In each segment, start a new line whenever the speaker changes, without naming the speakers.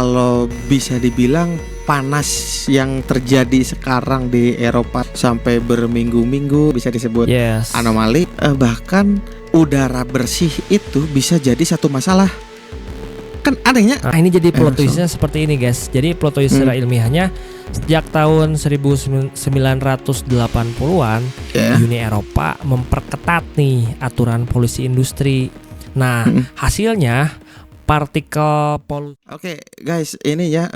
kalau bisa dibilang panas yang terjadi sekarang di Eropa sampai berminggu-minggu bisa disebut anomali. Bahkan udara bersih itu bisa jadi satu masalah. Kan anehnya.
Nah, ini jadi plot twistnya seperti ini guys. Jadi plot twist secara ilmiahnya sejak tahun 1980-an Uni Eropa memperketat nih aturan polusi industri. Nah, hasilnya partikel polusi.
Oke, guys, ini ya.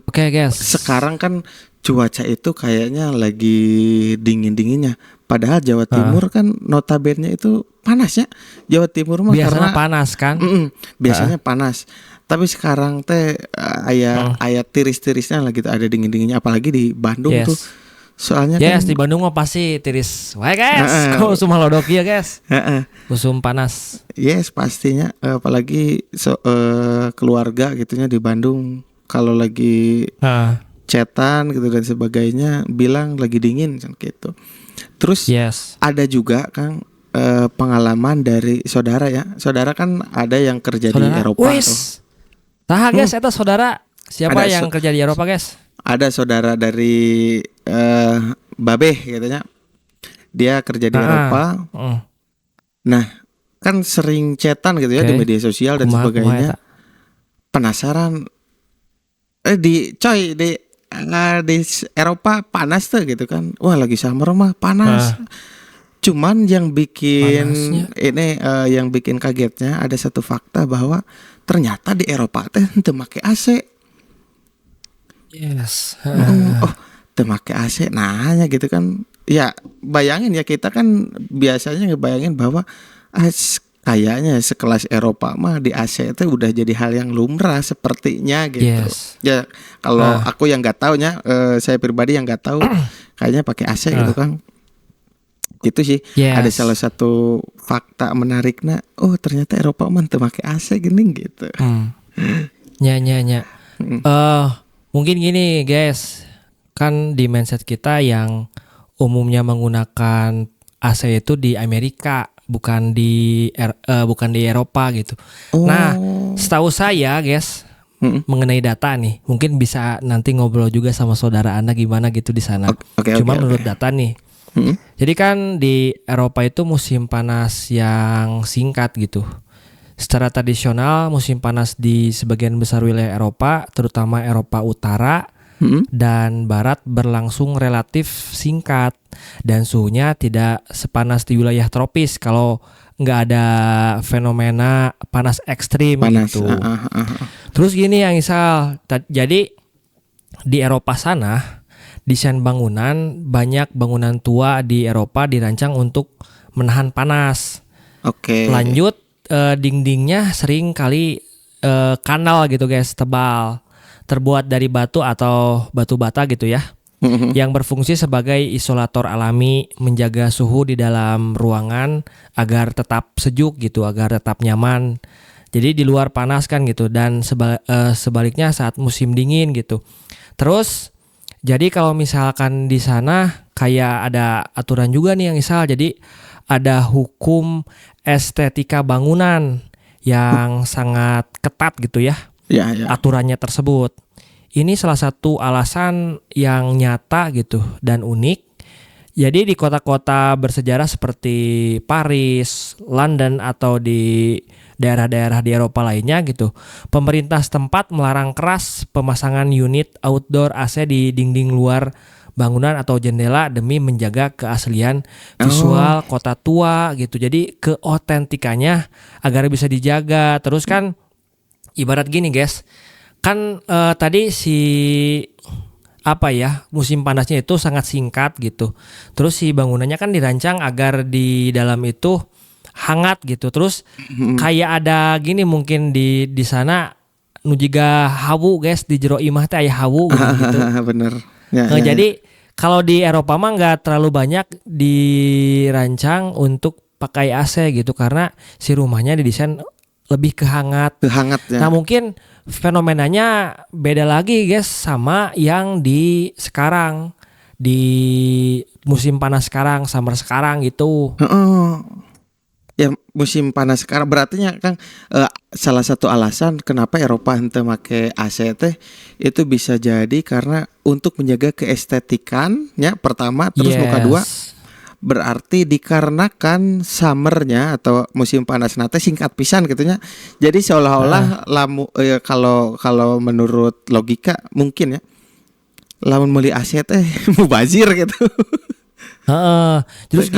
Guys.
Sekarang kan cuaca itu kayaknya lagi dingin-dinginnya. Padahal Jawa Timur kan notabene itu panas ya. Jawa Timur mah
biasanya
karena
panas kan?
Biasanya panas. Tapi sekarang teh ayat tiris-tirisnya lagi ada dingin-dinginnya, apalagi di Bandung tuh. Soalnya kan
di Bandung mah pasti tiris. Wah guys, kok usum halodok ya guys. Usum panas.
Yes, pastinya, apalagi keluarga gitunya di Bandung kalau lagi cetan gitu dan sebagainya bilang lagi dingin gitu. Terus ada juga Kang pengalaman dari saudara ya. Saudara kan ada yang kerja di Eropa tuh.
Nah guys, itu saudara siapa yang kerja di Eropa guys?
Ada saudara dari Babe katanya. Dia kerja di Eropa. Nah, kan sering chatan gitu ya di media sosial dan sebagainya. Penasaran di Eropa panas tuh gitu kan. Wah, lagi summer mah panas. Cuman yang bikin yang bikin kagetnya ada satu fakta bahwa ternyata di Eropa teh teu make AC. Teu make AC. Nanya gitu kan. Ya, bayangin ya, kita kan biasanya ngebayangin bahwa kayaknya sekelas Eropa mah di AC itu udah jadi hal yang lumrah sepertinya gitu. Ya kalau aku yang nggak tahu saya pribadi yang nggak tahu kayaknya pakai AC gitu kan. Gitu sih. Ada salah satu fakta menariknya. Oh ternyata Eropa mah teu pakai AC gini gitu.
Mungkin gini guys, kan di mindset kita yang umumnya menggunakan AC itu di Amerika, bukan di Eropa gitu. Nah, setahu saya guys, mengenai data nih, mungkin bisa nanti ngobrol juga sama saudara Anda gimana gitu di sana. Cuma menurut data nih, jadi kan di Eropa itu musim panas yang singkat gitu. Secara tradisional musim panas di sebagian besar wilayah Eropa, terutama Eropa Utara dan Barat berlangsung relatif singkat dan suhunya tidak sepanas di wilayah tropis kalau nggak ada fenomena panas ekstrim gitu. Terus gini yang misal, jadi di Eropa sana desain bangunan, banyak bangunan tua di Eropa dirancang untuk menahan panas. Lanjut dindingnya sering kali kanal gitu guys, tebal, terbuat dari batu atau batu bata gitu ya, yang berfungsi sebagai isolator alami, menjaga suhu di dalam ruangan agar tetap sejuk gitu, agar tetap nyaman. Jadi di luar panas kan gitu, dan sebaliknya saat musim dingin gitu. Terus jadi kalau misalkan di sana kayak ada aturan juga nih yang misal, jadi ada hukum estetika bangunan yang sangat ketat gitu ya. Aturannya tersebut. Ini salah satu alasan yang nyata gitu dan unik. Jadi di kota-kota bersejarah seperti Paris, London atau di daerah-daerah di Eropa lainnya gitu, pemerintah setempat melarang keras pemasangan unit outdoor AC di dinding luar bangunan atau jendela demi menjaga keaslian visual kota tua gitu. Jadi keotentikannya agar bisa dijaga. Terus kan ibarat gini guys, kan tadi musim panasnya itu sangat singkat gitu. Terus si bangunannya kan dirancang agar di dalam itu hangat gitu. Terus kayak ada gini mungkin di sana nu jiga hawu guys, di jero imah teh aya hawu gitu.
Bener.
Jadi kalau di Eropa mah nggak terlalu banyak dirancang untuk pakai AC gitu karena si rumahnya didesain lebih kehangat. Nah mungkin fenomenanya beda lagi guys sama yang di sekarang, di musim panas sekarang, summer sekarang gitu.
ya musim panas sekarang berarti Kang, salah satu alasan kenapa Eropa henteu make AC teh itu bisa jadi karena untuk menjaga keestetikan ya pertama, terus nu kadua
Yes.
berarti dikarenakan summernya atau musim panas nate singkat pisan gitu nya. Jadi seolah-olah kalau kalau menurut logika mungkin ya lamun meuli AC teh mubazir gitu.
Heeh. Terus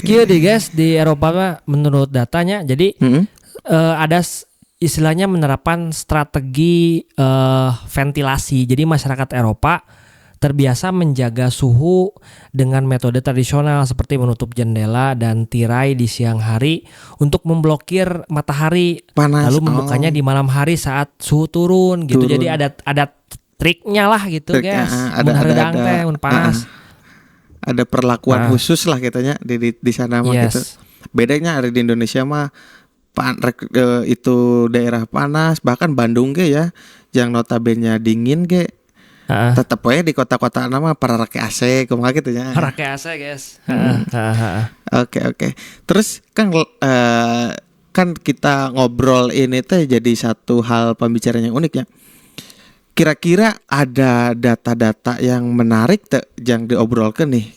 Kapake.
deh guys di Eropa mah menurut datanya jadi
Heeh.
ada istilahnya menerapkan strategi ventilasi. Jadi masyarakat Eropa terbiasa menjaga suhu dengan metode tradisional seperti menutup jendela dan tirai di siang hari untuk memblokir matahari,
Panas.
lalu membukanya
Oh,
di malam hari saat suhu turun gitu. Jadi
turun.
ada triknya lah gitu
Triknya,
guys.
ada
Mun hareudang
ada
teh mun panas.
ada perlakuan
Nah,
khusus lah katanya di sana mah gitu.
yes.
Bedanya ada di Indonesia mah itu daerah panas, bahkan Bandung ge ya yang notabene dingin ge
Heeh.
tetep we di kota-kota nama para rake AC kumaha gitu nya.
Pakai AC guys. Heeh, heeh, heeh.
Oke oke. Terus kan kan kita ngobrol ini teh jadi satu hal pembicaraan yang unik ya. Kira-kira ada data-data yang menarik yang diobrolkan nih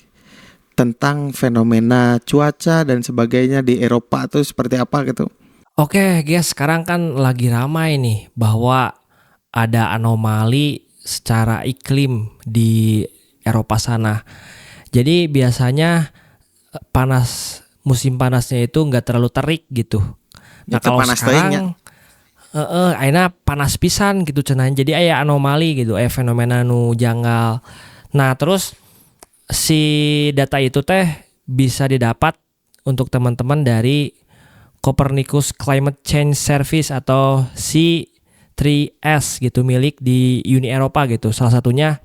tentang fenomena cuaca dan sebagainya di Eropa tuh seperti apa gitu.
Oke, guys, sekarang kan lagi ramai nih bahwa ada anomali secara iklim di Eropa sana. Jadi biasanya musim panasnya itu nggak terlalu terik gitu. Nah
Itu
kalau
panas teuing nya.
sekarang, ayeuna panas pisan gitu cenah. Jadi aya anomali gitu, aya fenomena nu janggal. Nah terus si data itu teh bisa didapat untuk teman-teman dari Copernicus Climate Change Service atau C3S gitu milik di Uni Eropa gitu. Salah satunya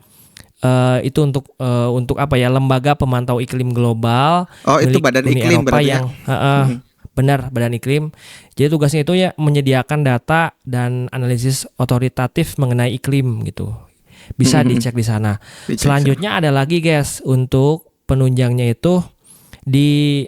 itu untuk apa ya lembaga pemantau iklim global
Oh, itu
milik
badan
Uni
iklim
Eropa
berarti ya.
yang benar badan iklim. Jadi tugasnya itu ya menyediakan data dan analisis otoritatif mengenai iklim gitu. Bisa dicek di sana.
Dicek.
Selanjutnya ada lagi guys untuk penunjangnya itu di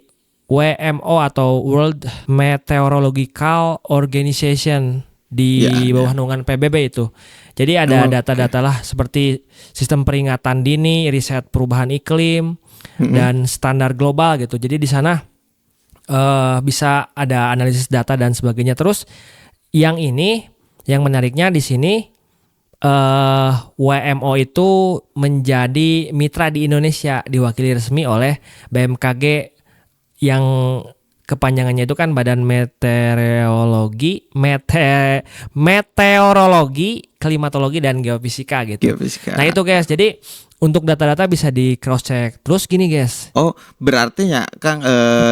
WMO atau World Meteorological Organization di
Ya,
bawah
ya.
naungan PBB itu. Jadi ada
Oh,
data-data lah seperti sistem peringatan dini, riset perubahan iklim, dan standar global gitu. Jadi di sana bisa ada analisis data dan sebagainya. Terus yang menariknya di sini WMO itu menjadi mitra di Indonesia diwakili resmi oleh BMKG yang kepanjangannya itu kan Badan Meteorologi, Klimatologi dan Geofisika gitu.
Geofisika.
Nah itu guys, jadi untuk data-data bisa di cross check. Terus gini guys.
Oh, berarti ya Kang,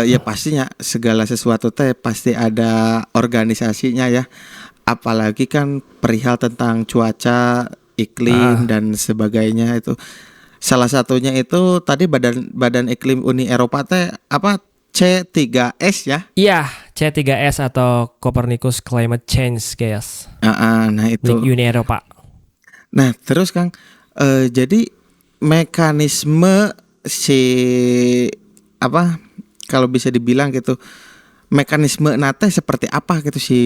ya pastinya segala sesuatu teh pasti ada organisasinya ya. Apalagi kan perihal tentang cuaca, iklim dan sebagainya itu. Salah satunya itu tadi Badan Iklim Uni Eropa teh apa C3S ya.
Iya, C3S atau Copernicus Climate Change guys.
Nah itu.
Milik Uni Eropa.
Nah terus Kang, jadi mekanisme si apa kalau bisa dibilang gitu, mekanisme nate seperti apa gitu si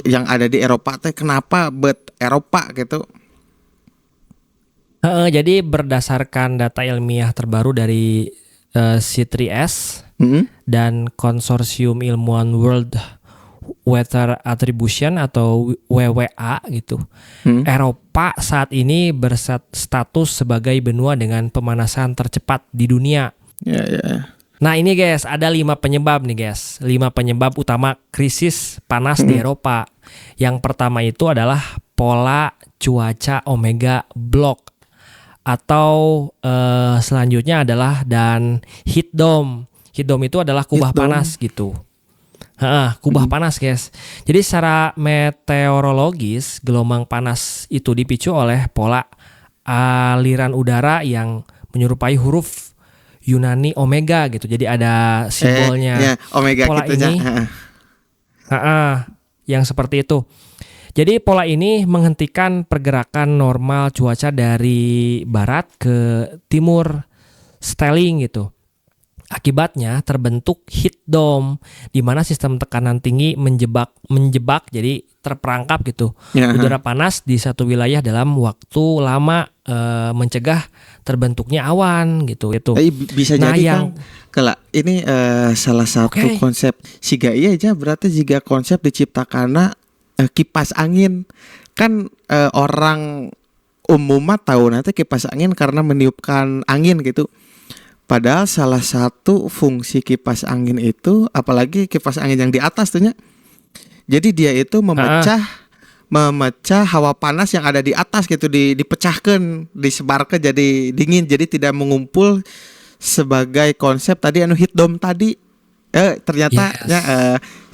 yang ada di Eropa teh kenapa buat Eropa gitu.
Jadi berdasarkan data ilmiah terbaru dari C3S dan Konsorsium Ilmuwan World Weather Attribution atau WWA gitu. Eropa saat ini berstatus sebagai benua dengan pemanasan tercepat di dunia.
Ya.
Nah ini guys, ada 5 penyebab nih guys. 5 penyebab utama krisis panas di Eropa. Yang pertama itu adalah pola cuaca omega block. Atau selanjutnya adalah dan heat dome. Heat dome itu adalah kubah panas gitu. Kubah panas guys. Jadi secara meteorologis gelombang panas itu dipicu oleh pola aliran udara yang menyerupai huruf Yunani omega gitu. Jadi ada simbolnya
Ya, omega
pola
gitu
ini. Yang seperti itu. Jadi pola ini menghentikan pergerakan normal cuaca dari barat ke timur styling gitu. Akibatnya terbentuk heat dome di mana sistem tekanan tinggi menjebak jadi terperangkap gitu.
Ya,
Udara panas di satu wilayah dalam waktu lama mencegah terbentuknya awan gitu.
tapi bisa
Nah,
jadi
yang
Kang, kelak ini salah satu
oke.
konsep siga iya aja berarti jika konsep diciptakan kipas angin kan orang umum mah tahu nanti kipas angin karena meniupkan angin gitu. Padahal salah satu fungsi kipas angin itu apalagi kipas angin yang di atas tuhnya. Jadi dia itu memecah hawa panas yang ada di atas gitu dipecahkan, disebarkan jadi dingin jadi tidak mengumpul sebagai konsep tadi heat dome tadi. Ternyata
Yes.
ya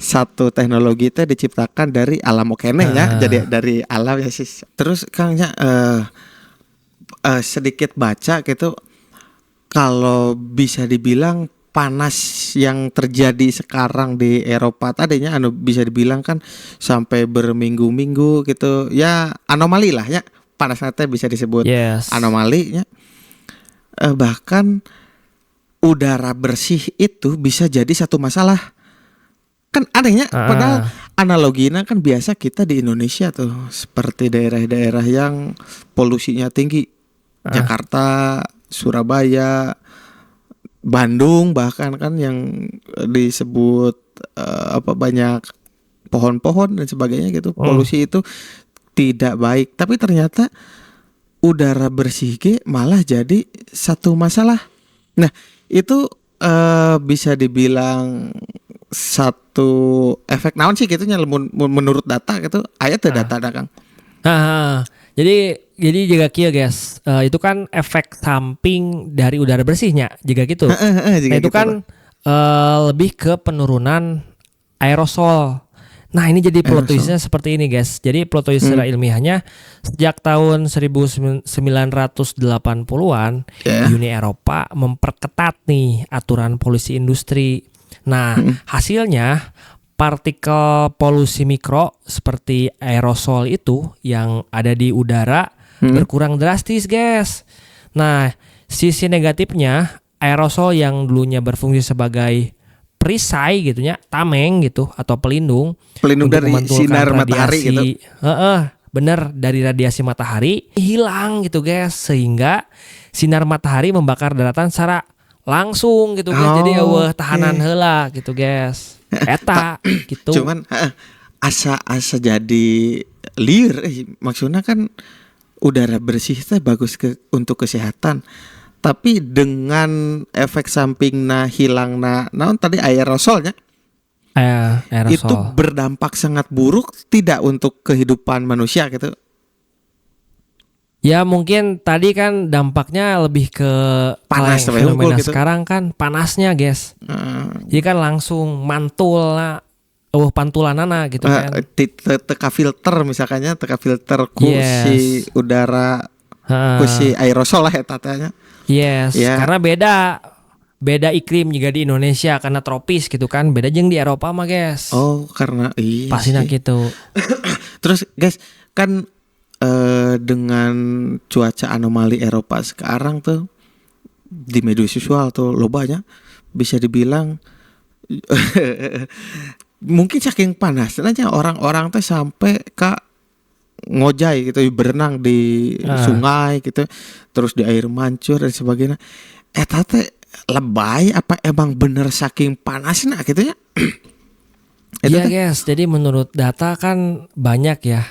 satu teknologi itu diciptakan dari alam okeneh ya. Jadi dari alam ya sih. Terus Kangnya sedikit baca gitu kalau bisa dibilang panas yang terjadi sekarang di Eropa tadinya bisa dibilang kan sampai berminggu-minggu gitu ya anomali lah ya panasnya teh bisa disebut
Yes.
anomali ya. Bahkan udara bersih itu bisa jadi satu masalah kan anehnya padahal analoginya kan biasa kita di Indonesia tuh seperti daerah-daerah yang polusinya tinggi Jakarta, Surabaya, Bandung bahkan kan yang disebut banyak pohon-pohon dan sebagainya gitu. Polusi itu tidak baik, tapi ternyata udara bersih malah jadi satu masalah. Nah, itu bisa dibilang satu efek naon sih gitunya menurut data gitu. Aya teh data ada Kang.
Jadi juga kieu guys, itu kan efek samping dari udara bersihnya juga gitu. Nah itu kan lebih ke penurunan aerosol. Nah ini jadi plot twistnya seperti ini guys. Jadi plot twist secara ilmiahnya sejak tahun 1980-an Uni Eropa memperketat nih aturan polusi industri. Nah hasilnya partikel polusi mikro seperti aerosol itu yang ada di udara berkurang drastis guys. Nah sisi negatifnya aerosol yang dulunya berfungsi sebagai perisai gitunya, tameng gitu atau pelindung
dari sinar matahari gitu.
Bener dari radiasi matahari hilang gitu guys sehingga sinar matahari membakar daratan secara langsung gitu guys. Jadi tahanan heula gitu guys. Eta gitu.
Cuman asa jadi liar maksudnya kan udara bersih itu bagus untuk kesehatan. Tapi dengan efek sampingna hilangna naon tadi aerosolnya
aerosol
itu berdampak sangat buruk tidak untuk kehidupan manusia gitu.
Ya mungkin tadi kan dampaknya lebih ke
panas
fenomena
gitu.
Sekarang kan panasnya guys. Jadi kan langsung mantul lah. Pantulanana gitu kan.
Teka filter misalkannya teka filter ku si udara ku si aerosol lah katanya.
Yes, karena beda iklim juga di Indonesia karena tropis gitu kan. Beda jeung di Eropa mah guys.
Karena iya.
Pastinya gitu.
Terus guys, kan dengan cuaca anomali Eropa sekarang tuh di media sosial tuh lo banyak bisa dibilang mungkin saking panasnya orang-orang tuh sampai ke ngojay gitu berenang di sungai gitu terus di air mancur dan sebagainya. Eta teh lebay apa emang bener saking panasnya gitu ya?
Iya guys, jadi menurut data kan banyak ya.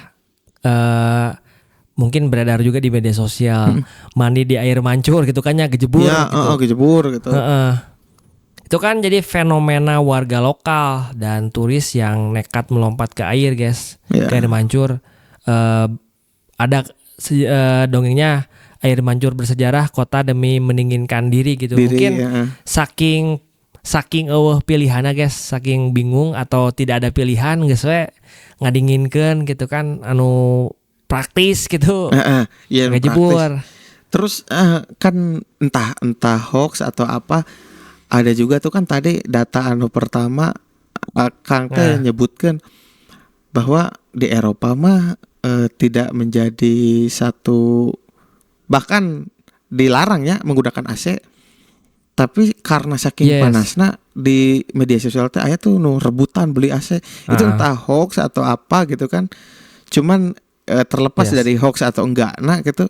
Mungkin beredar juga di media sosial mandi di air mancur gitu kan ya gejebur gitu.
Gejebur gitu.
Itu kan jadi fenomena warga lokal dan turis yang nekat melompat ke air guys, ke air mancur. Ada dongengnya air mancur bersejarah kota demi mendinginkan diri gitu. Mungkin saking pilihannya guys, saking bingung atau tidak ada pilihan guys ngadinginkeun gitu kan anu praktis gitu. Ngejebur.
Terus kan entah hoax atau apa ada juga tuh kan tadi data pertama Kang teh nyebutkan bahwa di Eropa mah tidak menjadi satu bahkan dilarang ya menggunakan AC. Tapi karena saking
Yes.
panasnya di media sosial teh aya tuh nu rebutan beli AC. Itu entah hoax atau apa gitu kan. Cuman terlepas
Yes.
dari hoax atau enggak gitu,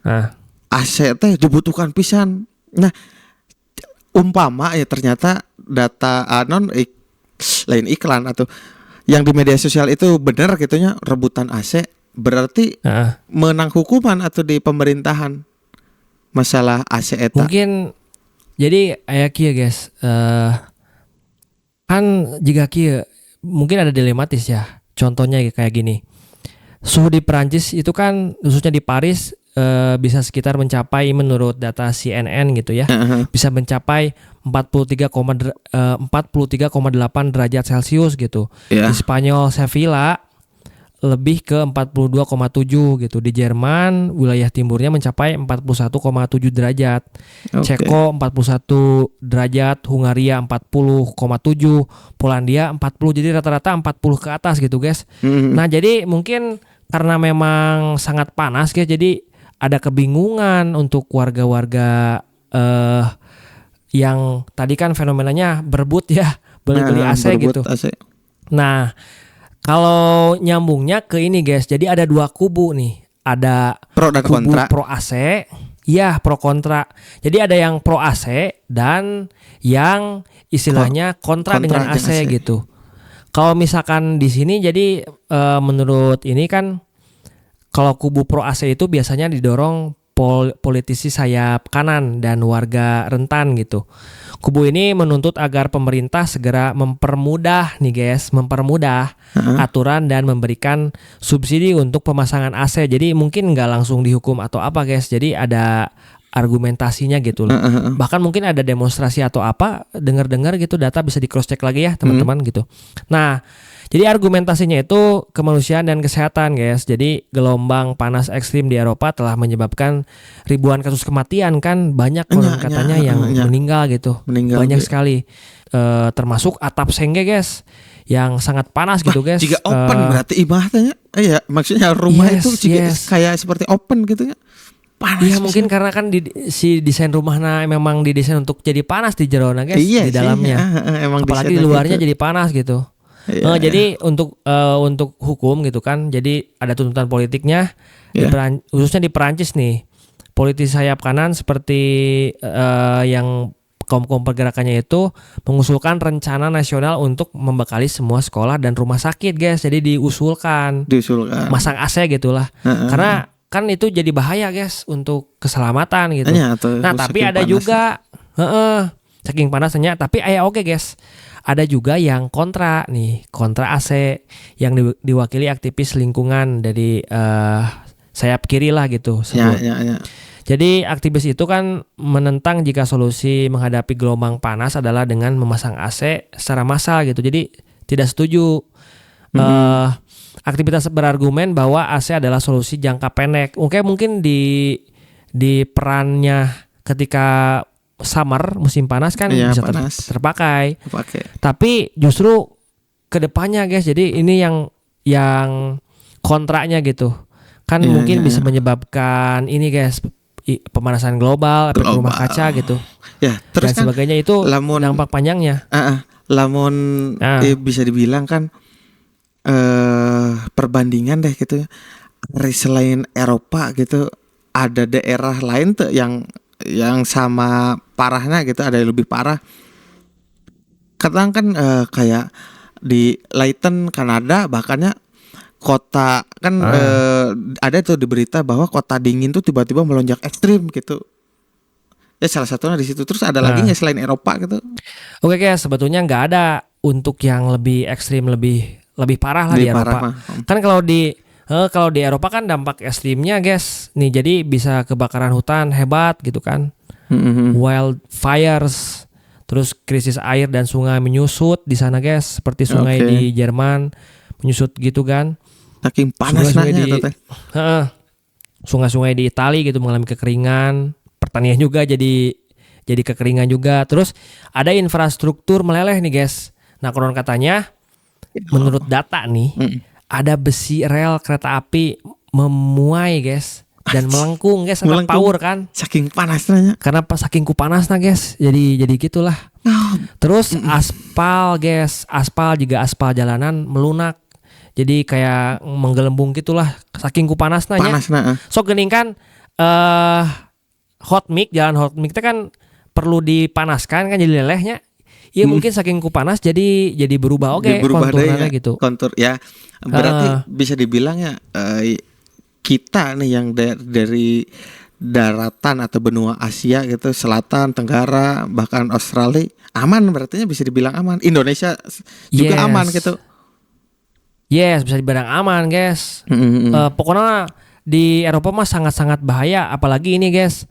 Nah,
AC teh dibutuhkan pisan. Nah, umpama ya ternyata data lain iklan atau yang di media sosial itu benar gitunya rebutan AC, berarti menang hukuman atau di pemerintahan masalah AC eta.
mungkin jadi aya kieu guys. Kan jika kieu mungkin ada dilematis ya. Contohnya kayak gini. Suhu di Perancis itu kan khususnya di Paris bisa sekitar mencapai menurut data CNN gitu ya. Bisa mencapai 43,8 derajat Celcius gitu.
Ya.
Di Spanyol Sevilla lebih ke 42,7 gitu. Di Jerman wilayah timurnya mencapai 41,7 derajat.
Oke.
Ceko 41 derajat, Hungaria 40,7, Polandia 40. Jadi rata-rata 40 ke atas gitu, guys. Nah, jadi mungkin karena memang sangat panas guys, jadi ada kebingungan untuk warga-warga yang tadi kan fenomenanya berebut ya, beli AC gitu.
AC.
Nah, kalau nyambungnya ke ini guys, jadi ada dua kubu nih. Ada
Pro dan
kubu
kontra.
pro AC, ya pro kontra. Jadi ada yang pro AC dan yang istilahnya kontra dengan AC, gitu. Kalau misalkan di sini jadi menurut ini kan kalau kubu pro AC itu biasanya didorong politisi sayap kanan dan warga rentan gitu. Kubu ini menuntut agar pemerintah segera mempermudah aturan dan memberikan subsidi untuk pemasangan AC. Jadi mungkin nggak langsung dihukum atau apa guys. Jadi ada argumentasinya gitu loh. Bahkan mungkin ada demonstrasi atau apa, dengar-dengar gitu, data bisa di cross check lagi ya teman-teman gitu. Nah, jadi argumentasinya itu kemanusiaan dan kesehatan guys. Jadi gelombang panas ekstrim di Eropa telah menyebabkan ribuan kasus kematian kan, banyak konon katanya yang meninggal gitu. Banyak sekali. Termasuk atap Sengge guys yang sangat panas gitu guys.
Jika open berarti ibaratnya ya maksudnya rumah itu juga kayak seperti open gitu ya. Panas.
Iya mungkin karena kan si desain rumahnya memang didesain untuk jadi panas di jerona guys, di dalamnya.
Emang
apalagi di luarnya gitu. Jadi panas gitu. Jadi untuk hukum gitu kan, jadi ada tuntutan politiknya, khususnya di Perancis nih, politisi sayap kanan seperti yang kaum pergerakannya itu mengusulkan rencana nasional untuk membekali semua sekolah dan rumah sakit guys. Jadi diusulkan masang AC gitulah, karena kan itu jadi bahaya guys untuk keselamatan gitu. Nah tapi ada juga saking panasnya, tapi oke guys. Ada juga yang kontra AC yang diwakili aktivis lingkungan dari sayap kiri lah gitu. Jadi aktivis itu kan menentang jika solusi menghadapi gelombang panas adalah dengan memasang AC secara massal gitu. Jadi tidak setuju. Aktivitas berargumen bahwa AC adalah solusi jangka pendek. Mungkin di perannya ketika summer musim panas kan bisa terpakai. Tapi justru kedepannya guys, jadi ini yang kontranya gitu kan, mungkin bisa menyebabkan ini guys, pemanasan global, efek rumah kaca gitu
terus
dan sebagainya. Itu dampak panjangnya.
Bisa dibilang kan perbandingan deh gitu ya, selain Eropa gitu ada daerah lain tuh yang sama parahnya gitu, ada yang lebih parah. Kadang kan kayak di Layton, Kanada, bahkannya kota kan ada tuh di berita bahwa kota dingin tuh tiba-tiba melonjak ekstrim gitu. Ya salah satunya di situ. Terus ada lagi nggak selain Eropa gitu?
Oke guys, sebetulnya nggak ada untuk yang lebih ekstrim, lebih parah lah di Eropa. Kan kalau di Eropa kan dampak ekstrimnya guys nih, jadi bisa kebakaran hutan hebat gitu kan, wildfires, terus krisis air dan sungai menyusut di sana guys, seperti sungai di Jerman menyusut gitu kan,
saking panasnya.
Sungai-sungai di Italia gitu mengalami kekeringan, pertanian juga jadi kekeringan juga. Terus ada infrastruktur meleleh nih guys. Nah konon katanya menurut data nih, ada besi rel kereta api memuai guys dan melengkung guys, ada
Melengkung.
power kan.
Saking panasnya.
Karena pas saking panasnya guys, jadi gitulah.
Oh,
Terus aspal guys, aspal juga aspal jalanan melunak. Jadi kayak menggelembung gitulah saking panasnya nya.
panasnya.
Sok geuning kan hot mic, jalan hot mic itu kan perlu dipanaskan kan jadi lelehnya. Iya mungkin saking panas jadi berubah oke
Berubah
konturnya
deh ya,
gitu.
kontur ya. Berarti bisa dibilang ya kita nih yang dari daratan atau benua Asia gitu, selatan, tenggara, bahkan Australia aman, berarti bisa dibilang aman. Indonesia juga
Yes.
aman gitu.
Yes, bisa dibilang aman guys. Pokoknya di Eropa mah sangat-sangat bahaya, apalagi ini guys,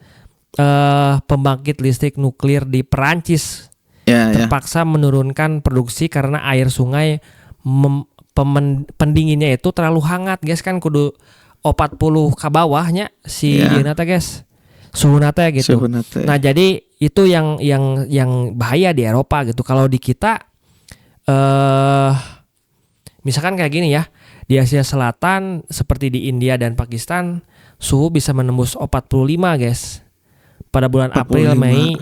pembangkit listrik nuklir di Perancis
Ya, ya.
terpaksa menurunkan produksi karena air sungai pendinginnya itu terlalu hangat guys, kan kudu 40 ke bawahnya si
Ya.
dieuna teh guys, suhu nate gitu.
Suhu nate.
Nah jadi itu yang bahaya di Eropa gitu. Kalau di kita misalkan kayak gini ya, di Asia Selatan seperti di India dan Pakistan suhu bisa menembus 45 guys pada bulan April,
45.
Mei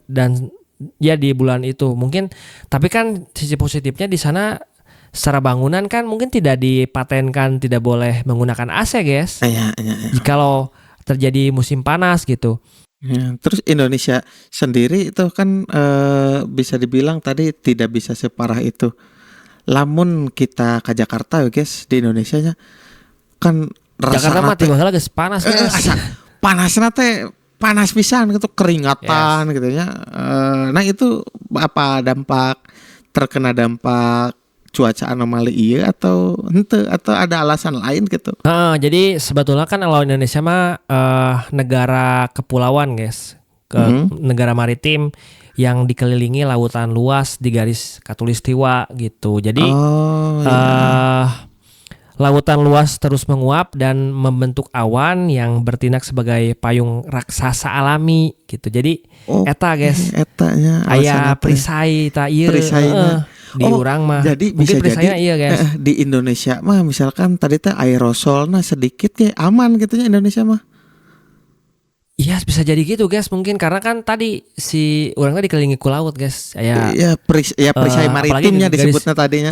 dan ya di bulan itu mungkin. Tapi kan sisi positifnya di sana secara bangunan kan mungkin tidak dipatenkan tidak boleh menggunakan AC guys.
Ya, ya, ya.
Jikalau terjadi musim panas gitu.
Ya, terus Indonesia sendiri itu kan bisa dibilang tadi tidak bisa separah itu. Lamun kita ke Jakarta ya guys, di Indonesia nya kan
Jakarta mah tiba guys panas guys.
panasnya teh panas pisan gitu, keringatan gitu ya. Nah itu apa terkena dampak cuaca anomali iya atau henteu atau ada alasan lain gitu?
Jadi sebetulnya kan kalau Indonesia mah negara kepulauan guys, negara maritim yang dikelilingi lautan luas di garis khatulistiwa gitu. Jadi lautan luas terus menguap dan membentuk awan yang bertindak sebagai payung raksasa alami gitu. Jadi eta guys,
etanya
aya perisai ta ieu di urang mah.
Jadi
mungkin
bisa
perisainya
jadi
iya guys.
di Indonesia mah misalkan tadi teh aerosolnya sedikit kayak aman gitu ya Indonesia mah.
Iya bisa jadi gitu guys, mungkin karena kan tadi si urang tadi dikelilingi ku laut guys.
Ya perisai maritimnya disebutnya tadinya.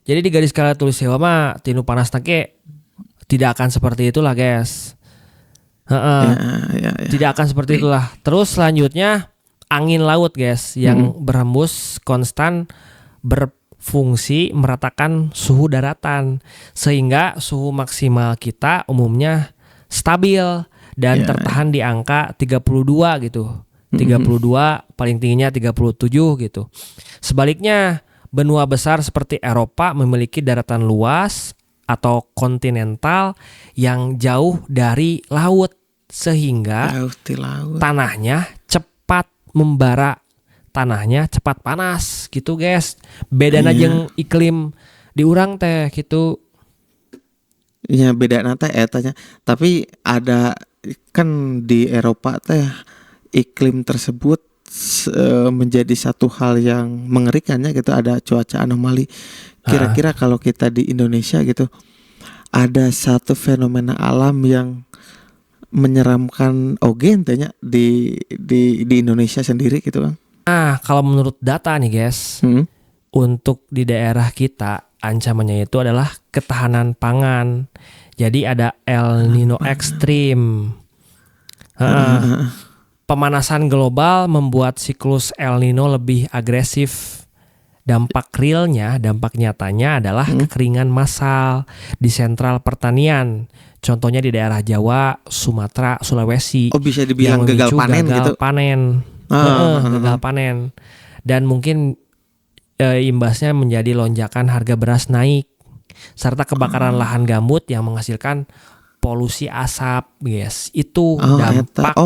Jadi di garis khatulistiwa mah tinu panas take tidak akan seperti itulah guys.
Ya.
Tidak akan seperti itulah. Terus selanjutnya angin laut guys yang berhembus konstan berfungsi meratakan suhu daratan sehingga suhu maksimal kita umumnya stabil dan tertahan di angka 32 gitu. 32 paling tingginya 37 gitu. Sebaliknya benua besar seperti Eropa memiliki daratan luas atau kontinental yang jauh dari laut sehingga tanahnya cepat membara, tanahnya cepat panas gitu guys. Bedana jeung iklim di urang teh gitu.
Ya beda nata etanya. Tapi ada kan di Eropa teh iklim tersebut menjadi satu hal yang mengerikannya gitu, ada cuaca anomali. Kira-kira kalau kita di Indonesia gitu ada satu fenomena alam yang menyeramkan tanya di Indonesia sendiri gitu Bang.
Kalau menurut data nih guys, untuk di daerah kita ancamannya itu adalah ketahanan pangan. Jadi ada El Nino ekstrim. Pemanasan global membuat siklus El Nino lebih agresif. Dampak realnya, dampak nyatanya adalah kekeringan massal di sentral pertanian. Contohnya di daerah Jawa, Sumatera, Sulawesi.
Bisa dibilang gagal panen gitu.
Gagal panen. Dan mungkin imbasnya menjadi lonjakan harga beras naik serta kebakaran lahan gambut yang menghasilkan polusi asap, guys. Itu dampak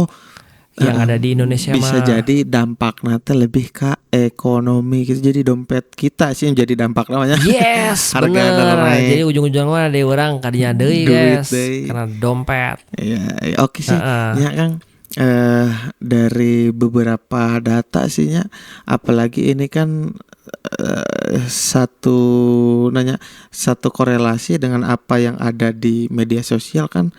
yang ada di Indonesia
bisa jadi dampak nanti lebih ke ekonomi gitu, jadi dompet kita sih yang jadi dampak namanya.
Yes, bener. Jadi ujung-ujungnya ada orang kadinya deui guys, karena dompet.
Iya, oke sih. Ya Kang, dari beberapa data sihnya, apalagi ini kan satu korelasi dengan apa yang ada di media sosial kan.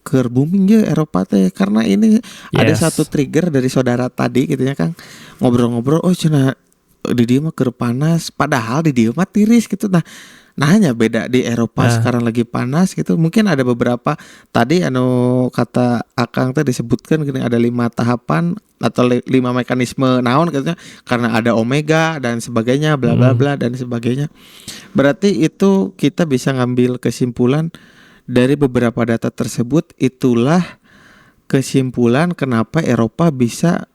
keur booming ya Eropa teh karena ini ada
Yes.
satu trigger dari saudara tadi gitu ya Kang, ngobrol-ngobrol oh cenah di dia mah keur panas padahal di dia mah tiris gitu. Nah hanya beda di Eropa
Nah.
sekarang lagi panas gitu. Mungkin ada beberapa tadi kata Akang teh disebutkan gini ada 5 tahapan atau 5 mekanisme naon katanya karena ada omega dan sebagainya bla bla bla dan sebagainya. Berarti itu kita bisa ngambil kesimpulan dari beberapa data tersebut, itulah kesimpulan kenapa Eropa bisa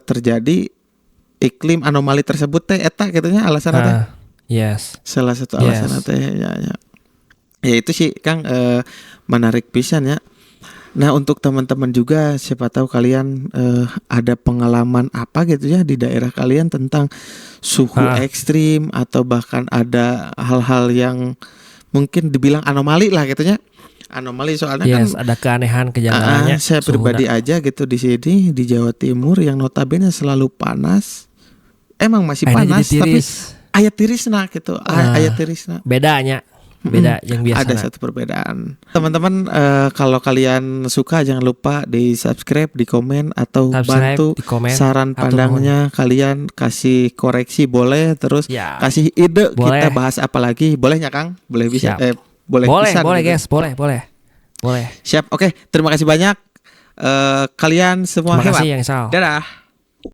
terjadi iklim anomali tersebut teh eta katanya alasan teh.
Yes.
Salah satu alasan teh ya. Ya itu sih Kang menarik pisan ya. Nah untuk teman-teman juga siapa tahu kalian ada pengalaman apa gitu ya di daerah kalian tentang suhu ekstrim atau bahkan ada hal-hal yang mungkin dibilang anomali lah gitu ya. Anomali soalnya
Yes,
kan
ada keanehan kejanggalannya.
saya pribadi aja gitu di sini di Jawa Timur yang notabene selalu panas. Emang masih panas tapi aya tirisna gitu. Aya tirisna.
Bedanya beda yang biasa.
Ada satu perbedaan. Teman-teman kalau kalian suka jangan lupa di subscribe, di komen atau bantu
di komen,
saran pandangnya kalian kasih koreksi boleh terus
ya,
kasih ide
boleh.
Kita bahas apa lagi bolehnya Kang? Boleh bisa boleh
pisan, boleh
gitu.
guys, boleh.
Siap. Oke, terima kasih banyak kalian semua
terima
hebat.
kasih yang Sal.
Dadah.